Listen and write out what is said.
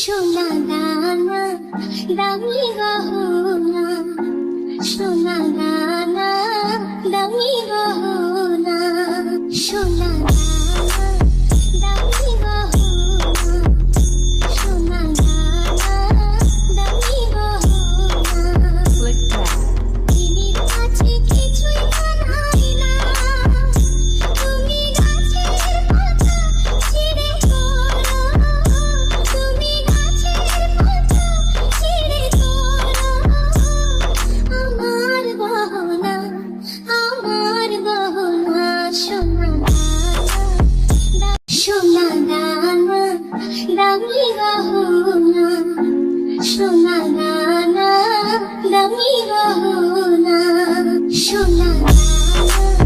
সোনা দানা দামি গহনা, সোনা দানা দামি গহনা, সোনা দানা দামি গহনা, সোনা দানা দামি গহনা। তিনি কাছে কিছুই বানাই না, তুমি গাছের পাতা ছিঁড়ে তোলো, তুমি গাছের পাতা ছিঁড়ে তোলো। আমার গহনা, আমার গহনা, সোনা দানা, সোনা দানা দামি গহনা, সোনা দানা দামি গহনা, সোনা দানা।